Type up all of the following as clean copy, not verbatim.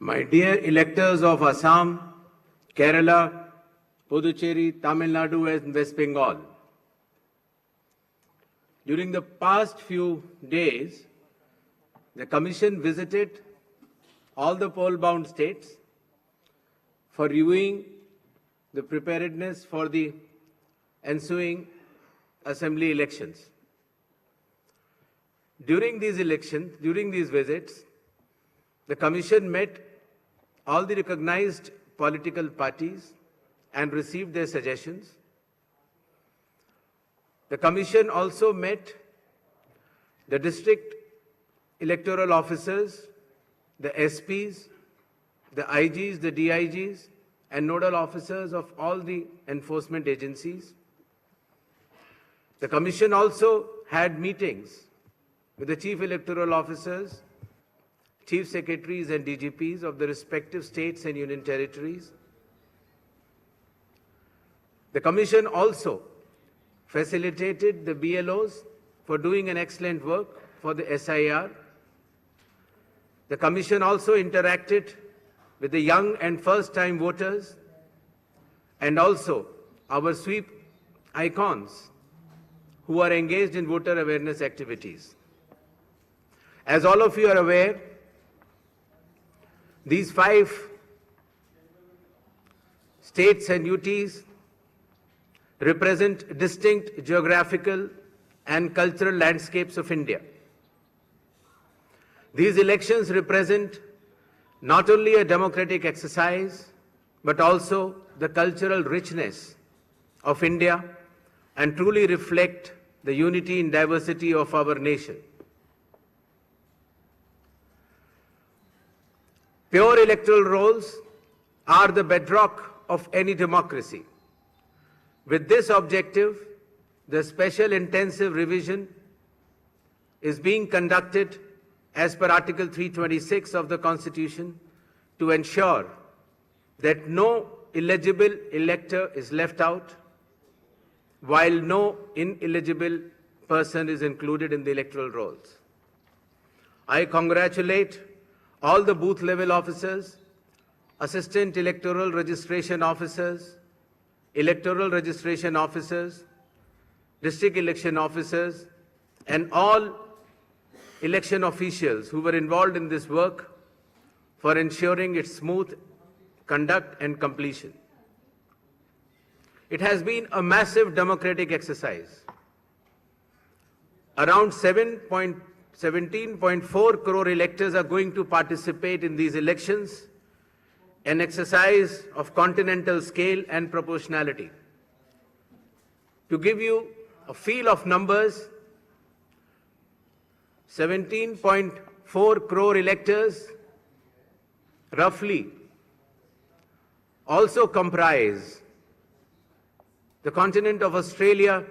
My dear electors of Assam, Kerala, Puducherry, Tamil Nadu and West Bengal, during the past few days, the Commission visited all the poll-bound states for reviewing the preparedness for the ensuing assembly elections. During these visits, the Commission met all the recognized political parties and received their suggestions. The Commission also met the district electoral officers, the SPs, the IGs, the DIGs, and nodal officers of all the enforcement agencies. The Commission also had meetings with the chief electoral officers, chief secretaries and DGPs of the respective states and union territories. The Commission also facilitated the BLOs for doing an excellent work for the SIR. The Commission also interacted with the young and first-time voters and also our sweep icons who are engaged in voter awareness activities. As all of you are aware, these 5 states and UTs represent distinct geographical and cultural landscapes of India. These elections represent not only a democratic exercise, but also the cultural richness of India and truly reflect the unity and diversity of our nation. Pure electoral rolls are the bedrock of any democracy. With this objective, the special intensive revision is being conducted as per Article 326 of the Constitution to ensure that no illegible elector is left out, while no ineligible person is included in the electoral rolls. I congratulate all the booth level officers, assistant electoral registration officers, electoral registration officers, district election officers, and all election officials who were involved in this work for ensuring its smooth conduct and completion. It has been a massive democratic exercise. Around 17.4 crore electors are going to participate in these elections, an exercise of continental scale and proportionality. To give you a feel of numbers, 17.4 crore electors roughly also comprise the continent of Australia,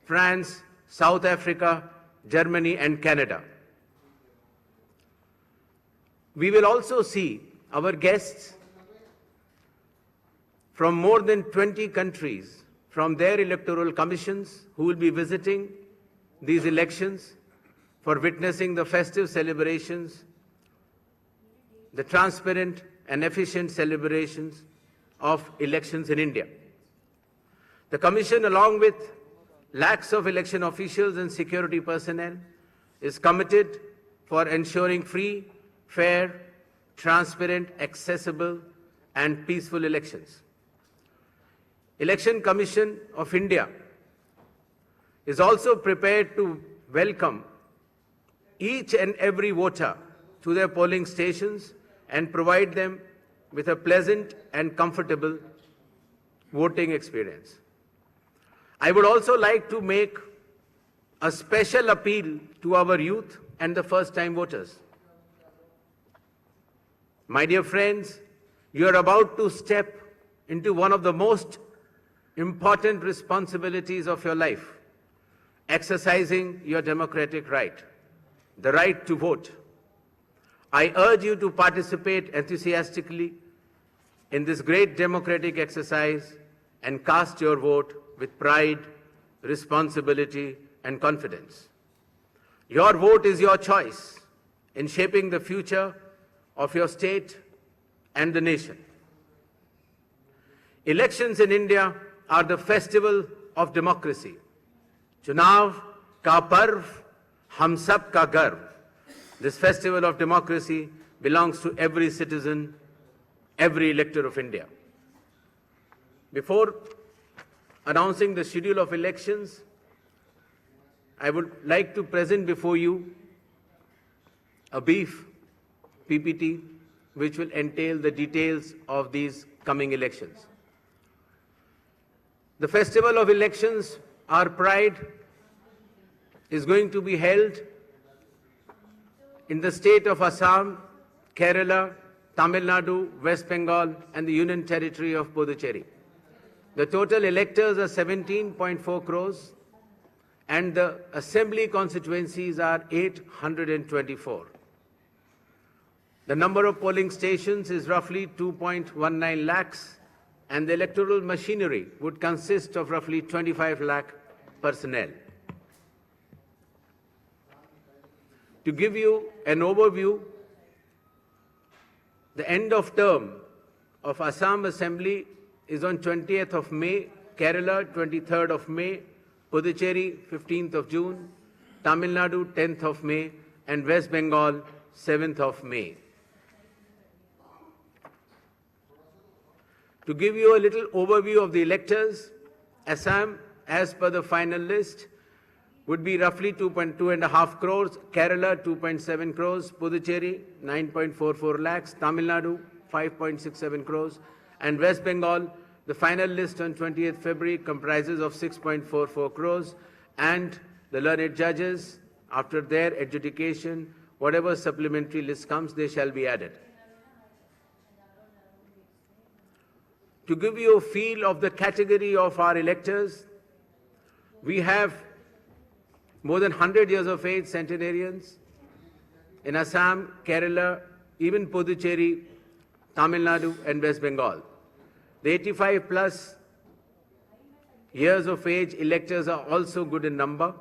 France, South Africa, Germany and Canada. We will also see our guests from more than 20 countries from their electoral commissions who will be visiting these elections for witnessing the festive celebrations, the transparent and efficient celebrations of elections in India. The Commission, along with lakhs of election officials and security personnel, is committed for ensuring free, fair, transparent, accessible, and peaceful elections. Election Commission of India is also prepared to welcome each and every voter to their polling stations and provide them with a pleasant and comfortable voting experience. I would also like to make a special appeal to our youth and the first-time voters. My dear friends, you are about to step into one of the most important responsibilities of your life, exercising your democratic right, the right to vote. I urge you to participate enthusiastically in this great democratic exercise and cast your vote with pride, responsibility, and confidence. Your vote is your choice in shaping the future of your state, and the nation. Elections in India are the festival of democracy. Chunav ka parv, hum sab ka garv. This festival of democracy belongs to every citizen, every elector of India. Before announcing the schedule of elections, I would like to present before you a brief PPT which will entail the details of these coming elections. The festival of elections, our pride, is going to be held in the state of Assam, Kerala, Tamil Nadu, West Bengal, and the Union Territory of Puducherry. The total electors are 17.4 crores, and the assembly constituencies are 824. The number of polling stations is roughly 2.19 lakhs, and the electoral machinery would consist of roughly 25 lakh personnel. To give you an overview, the end of term of Assam Assembly is on 20th of May, Kerala 23rd of May, Puducherry 15th of June, Tamil Nadu 10th of May, and West Bengal 7th of May. To give you a little overview of the electors, Assam, as per the final list, would be roughly 2.5 crores, Kerala 2.7 crores, Puducherry 9.44 lakhs, Tamil Nadu 5.67 crores, and West Bengal, the final list on 20th February comprises of 6.44 crores, and the learned judges, after their adjudication, whatever supplementary list comes, they shall be added. To give you a feel of the category of our electors, we have more than 100 years of age centenarians in Assam, Kerala, even Puducherry, Tamil Nadu, and West Bengal. The 85 plus years of age electors are also good in number.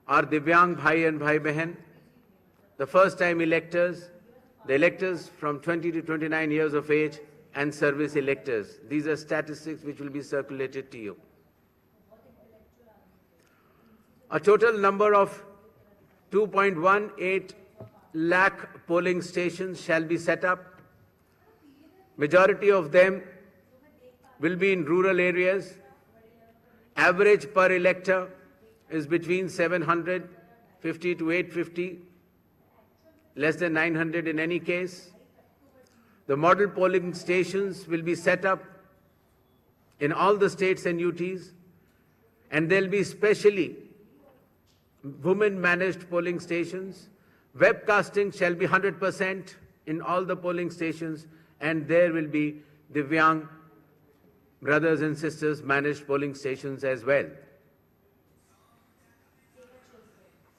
Our Divyang Bhai and Bhai Behan, the first time electors, the electors from 20 to 29 years of age, and service electors. These are statistics which will be circulated to you. A total number of 2.18 lakh polling stations shall be set up. Majority of them will be in rural areas. Average per elector is between 750 to 850, less than 900 in any case. The model polling stations will be set up in all the states and UTs, and they'll be specially women-managed polling stations. Webcasting shall be 100% in all the polling stations, and there will be Divyang brothers and sisters managed polling stations as well.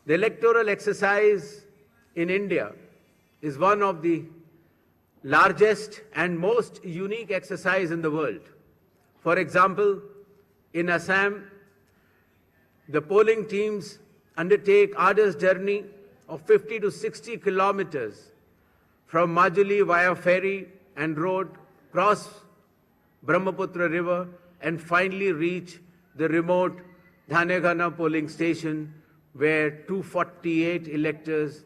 The electoral exercise in India is one of the largest and most unique exercise in the world. For example, in Assam, the polling teams undertake arduous journey of 50 to 60 kilometers from Majuli via ferry and road, cross Brahmaputra River, and finally reach the remote Dhanegana polling station where 248 electors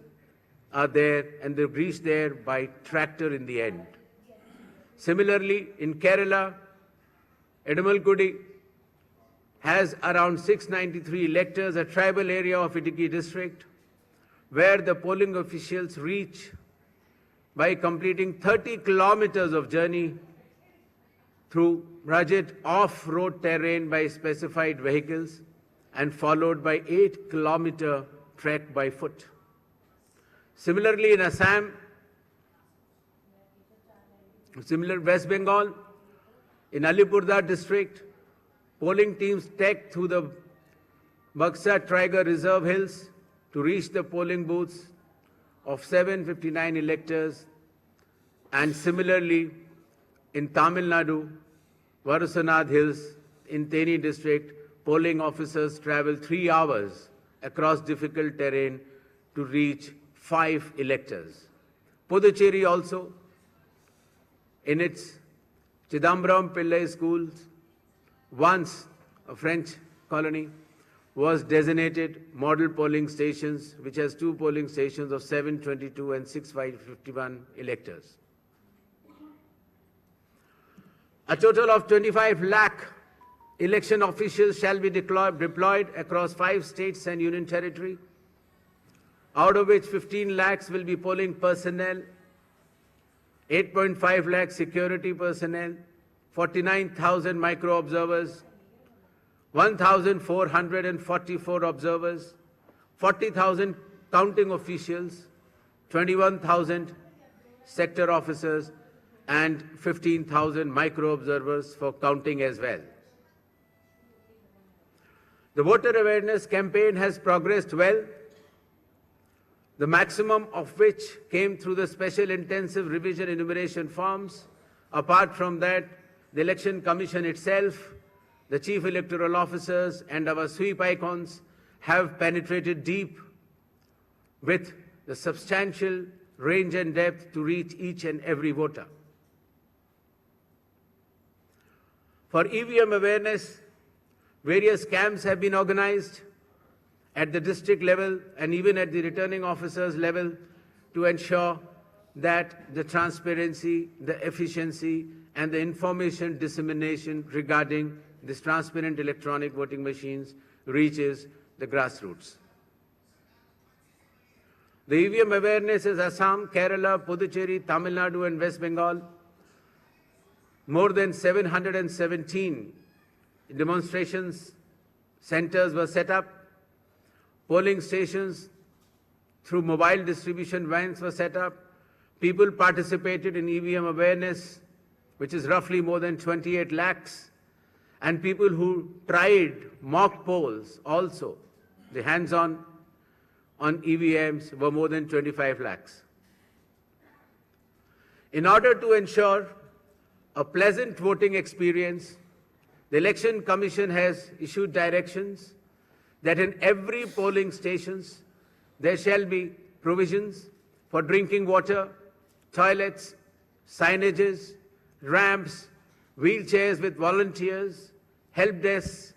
are there, and they reach there by tractor in the end. Similarly, in Kerala, Edamalgudi has around 693 electors, a tribal area of Idukki district, where the polling officials reach by completing 30 kilometers of journey through rugged off-road terrain by specified vehicles and followed by 8-kilometer trek by foot. Similarly, in Assam, West Bengal, in Alipurduar district, polling teams trek through the Baksa Tiger Reserve Hills to reach the polling booths of 759 electors. And similarly, in Tamil Nadu, Varusanad Hills, in Theni district, polling officers travel 3 hours across difficult terrain to reach 5 electors. Puducherry also, in its Chidambaram Pillai schools, once a French colony, was designated model polling stations, which has 2 polling stations of 722 and 651 electors. A total of 25 lakh election officials shall be deployed across 5 states and union territory, out of which 15 lakhs will be polling personnel, 8.5 lakh security personnel, 49,000 micro-observers, 1,444 observers, 40,000 counting officials, 21,000 sector officers, and 15,000 micro-observers for counting as well. The voter awareness campaign has progressed well, the maximum of which came through the special intensive revision enumeration forms. Apart from that, the Election Commission itself, the Chief Electoral Officers and our sweep icons have penetrated deep with the substantial range and depth to reach each and every voter. For EVM awareness, various camps have been organized at the district level and even at the returning officers level to ensure that the transparency, the efficiency, and the information dissemination regarding these transparent electronic voting machines reaches the grassroots. The EVM awareness is Assam, Kerala, Puducherry, Tamil Nadu, and West Bengal. More than 717 demonstrations centers were set up. Polling stations through mobile distribution vans were set up. People participated in EVM awareness, which is roughly more than 28 lakhs. And people who tried mock polls also, the hands-on on EVMs, were more than 25 lakhs. In order to ensure a pleasant voting experience, the Election Commission has issued directions that in every polling stations there shall be provisions for drinking water, toilets, signages, ramps, wheelchairs with volunteers, help desks,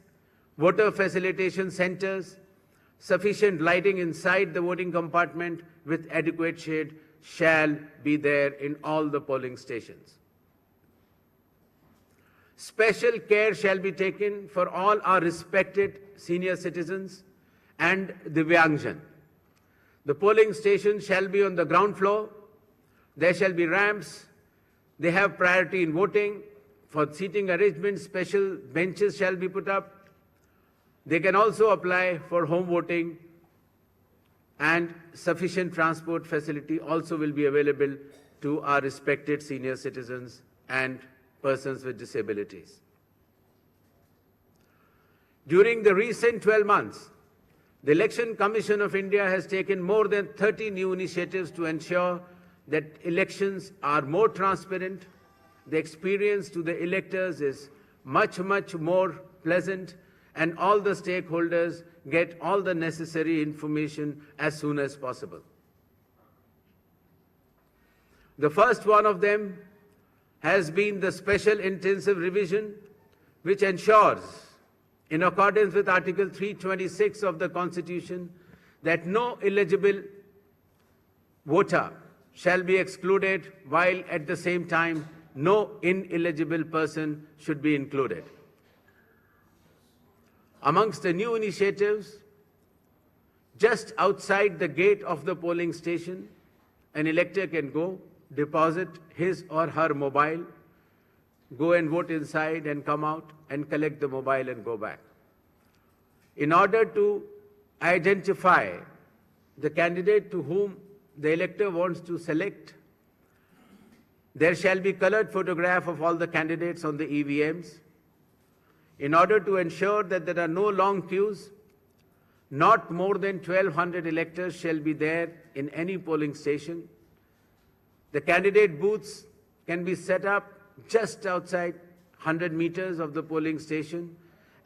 voter facilitation centers, sufficient lighting inside the voting compartment with adequate shade shall be there in all the polling stations. Special care shall be taken for all our respected senior citizens and Divyangjan. The polling station shall be on the ground floor. There shall be ramps. They have priority in voting. For seating arrangements, special benches shall be put up. They can also apply for home voting, and sufficient transport facility also will be available to our respected senior citizens and persons with disabilities. During the recent 12 months, the Election Commission of India has taken more than 30 new initiatives to ensure that elections are more transparent. The experience to the electors is much more pleasant, and all the stakeholders get all the necessary information as soon as possible. The first one of them has been the special intensive revision, which ensures, in accordance with Article 326 of the Constitution, that no eligible voter shall be excluded, while at the same time no ineligible person should be included. Amongst the new initiatives, just outside the gate of the polling station, an elector can go, deposit his or her mobile, go and vote inside and come out and collect the mobile and go back. In order to identify the candidate to whom the elector wants to select, there shall be colored photograph of all the candidates on the EVMs. In order to ensure that there are no long queues, not more than 1,200 electors shall be there in any polling station. The candidate booths can be set up just outside 100 meters of the polling station,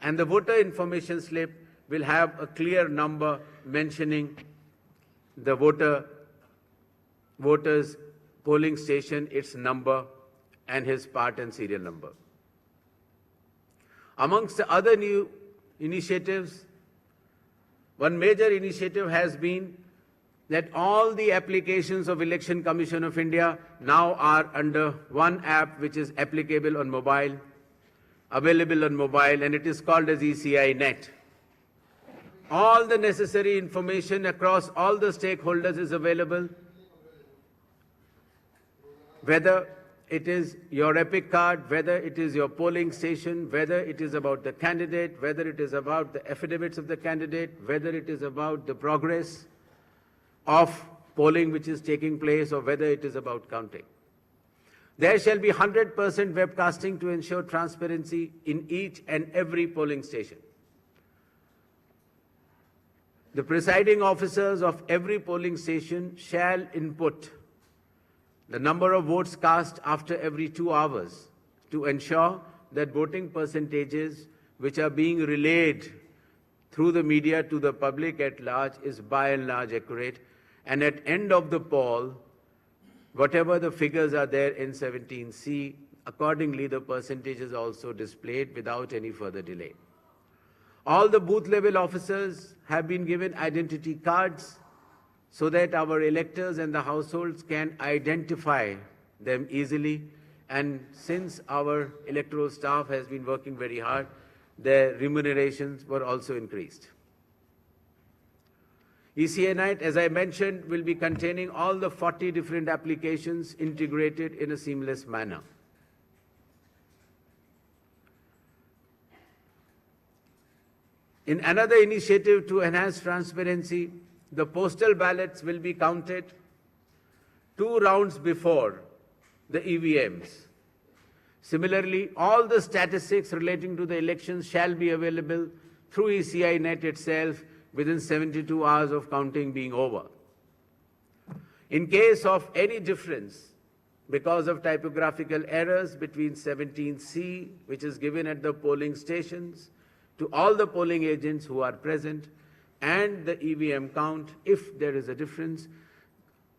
and the voter information slip will have a clear number mentioning the voter's polling station, its number, and his part and serial number. Amongst the other new initiatives, one major initiative has been that all the applications of Election Commission of India now are under one app which is applicable on mobile, available on mobile, and it is called as ECI Net. All the necessary information across all the stakeholders is available, whether it is your EPIC card, whether it is your polling station, whether it is about the candidate, whether it is about the affidavits of the candidate, whether it is about the progress of polling which is taking place, or whether it is about counting. There shall be 100% webcasting to ensure transparency in each and every polling station. The presiding officers of every polling station shall input the number of votes cast after every 2 hours to ensure that voting percentages which are being relayed through the media to the public at large is by and large accurate. And at end of the poll, whatever the figures are there in 17C, accordingly the percentage is also displayed without any further delay. All the booth level officers have been given identity cards so that our electors and the households can identify them easily. And since our electoral staff has been working very hard, their remunerations were also increased. ECI Net, as I mentioned, will be containing all the 40 different applications integrated in a seamless manner. In another initiative to enhance transparency, the postal ballots will be counted 2 rounds before the EVMs. Similarly, all the statistics relating to the elections shall be available through ECI Net itself within 72 hours of counting being over. In case of any difference because of typographical errors between 17C, which is given at the polling stations, to all the polling agents who are present, and the EVM count, if there is a difference,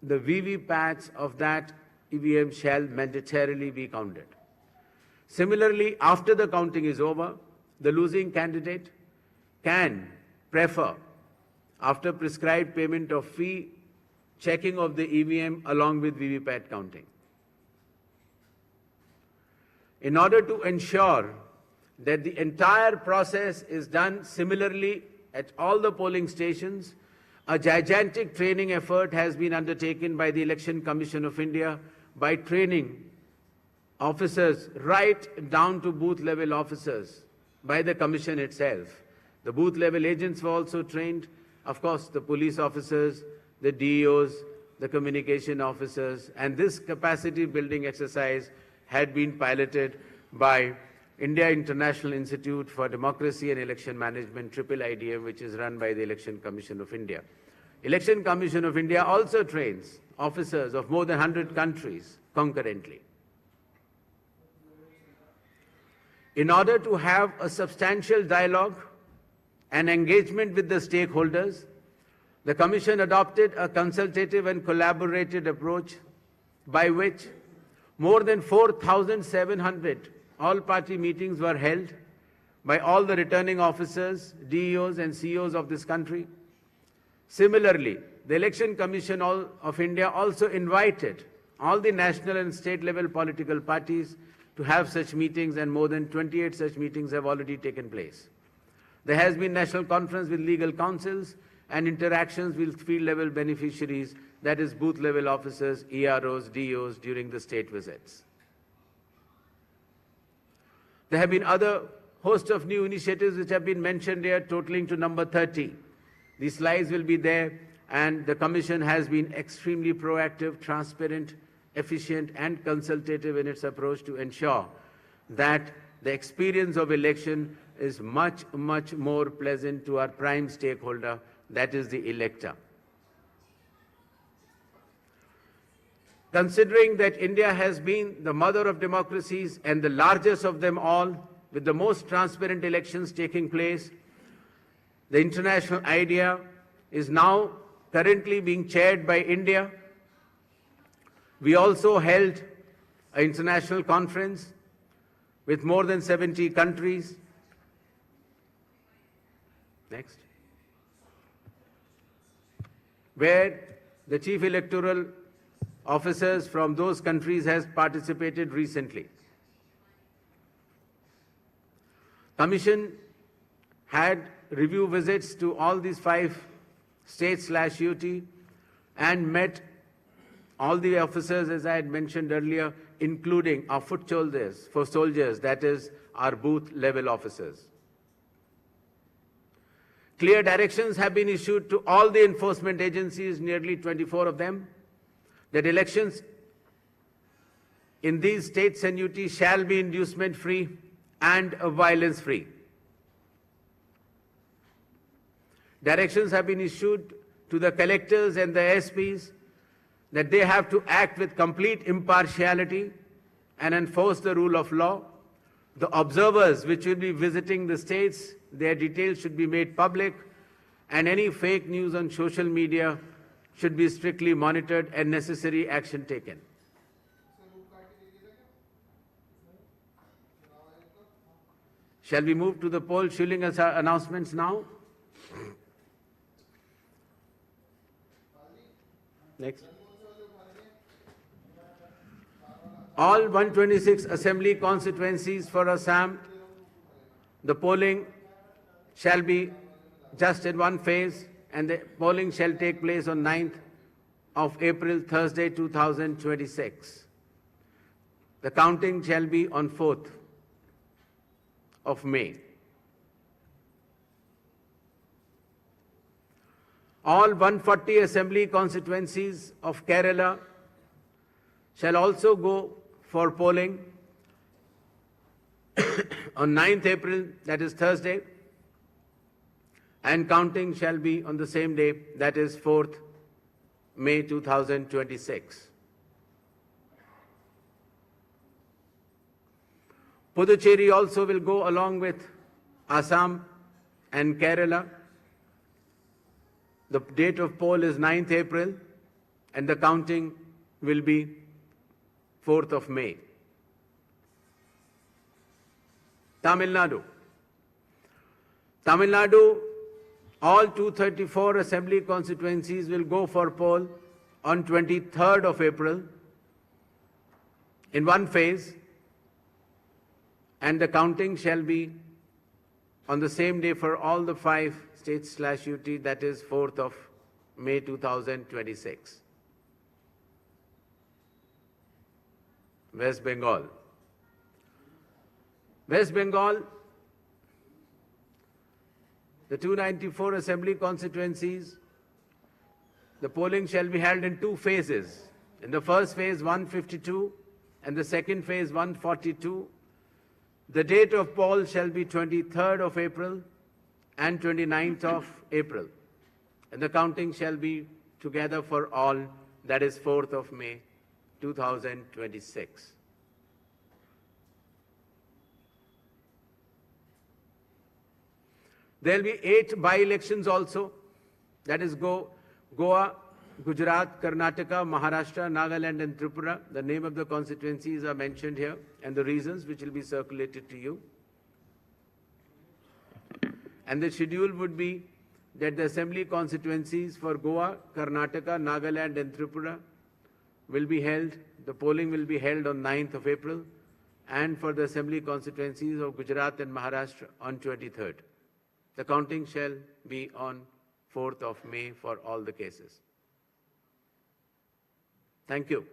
the VVPATs of that EVM shall mandatorily be counted. Similarly, after the counting is over, the losing candidate can prefer, after prescribed payment of fee, checking of the EVM along with VVPAT counting. In order to ensure that the entire process is done similarly at all the polling stations, a gigantic training effort has been undertaken by the Election Commission of India by training officers right down to booth level officers by the Commission itself. The booth level agents were also trained, of course, the police officers, the DEOs, the communication officers, and this capacity building exercise had been piloted by India International Institute for Democracy and Election Management, IIIDM, which is run by the Election Commission of India. Election Commission of India also trains officers of more than 100 countries concurrently. In order to have a substantial dialogue and engagement with the stakeholders, the Commission adopted a consultative and collaborative approach by which more than 4,700 all-party meetings were held by all the returning officers, DEOs and CEOs of this country. Similarly, the Election Commission of India also invited all the national and state level political parties to have such meetings, and more than 28 such meetings have already taken place. There has been national conference with legal councils and interactions with field level beneficiaries, that is booth level officers, EROs, DEOs during the state visits. There have been other host of new initiatives which have been mentioned here, totaling to number 30. These slides will be there, and the Commission has been extremely proactive, transparent, efficient and consultative in its approach to ensure that the experience of election is much, much more pleasant to our prime stakeholder, that is the elector. Considering that India has been the mother of democracies and the largest of them all, with the most transparent elections taking place, the international idea is now currently being chaired by India. We also held an international conference with more than 70 countries. Next. Where the chief electoral officers from those countries has participated recently. Commission had review visits to all these 5 states/UT and met all the officers, as I had mentioned earlier, including our foot soldiers, that is our booth level officers. Clear directions have been issued to all the enforcement agencies, nearly 24 of them, that elections in these states and UT shall be inducement-free and violence-free. Directions have been issued to the collectors and the SPs that they have to act with complete impartiality and enforce the rule of law. The observers which will be visiting the states, their details should be made public, and any fake news on social media should be strictly monitored and necessary action taken. Shall we move to the poll shilling announcements now? Next. All 126 assembly constituencies for Assam, the polling shall be just in one phase, and the polling shall take place on 9th of April, Thursday, 2026. The counting shall be on 4th of May. All 140 assembly constituencies of Kerala shall also go for polling on 9th April, that is Thursday, and counting shall be on the same day, that is 4th May 2026. Puducherry also will go along with Assam and Kerala. The date of poll is 9th April and the counting will be 4th of May. Tamil Nadu. Tamil Nadu, all 234 assembly constituencies will go for poll on 23rd of April in one phase, and the counting shall be on the same day for all the 5 states/UT, that is 4th of May 2026. West Bengal. West Bengal, the 294 assembly constituencies, the polling shall be held in 2 phases. In the first phase, 152, and the second phase, 142. The date of poll shall be 23rd of April and 29th of April. And the counting shall be together for all, that is 4th of May 2026. There will be 8 by-elections also, that is Goa, Gujarat, Karnataka, Maharashtra, Nagaland and Tripura. The name of the constituencies are mentioned here and the reasons which will be circulated to you. And the schedule would be that the assembly constituencies for Goa, Karnataka, Nagaland and Tripura will be held, the polling will be held on 9th of April, and for the assembly constituencies of Gujarat and Maharashtra on 23rd. The counting shall be on 4th of May for all the cases. Thank you.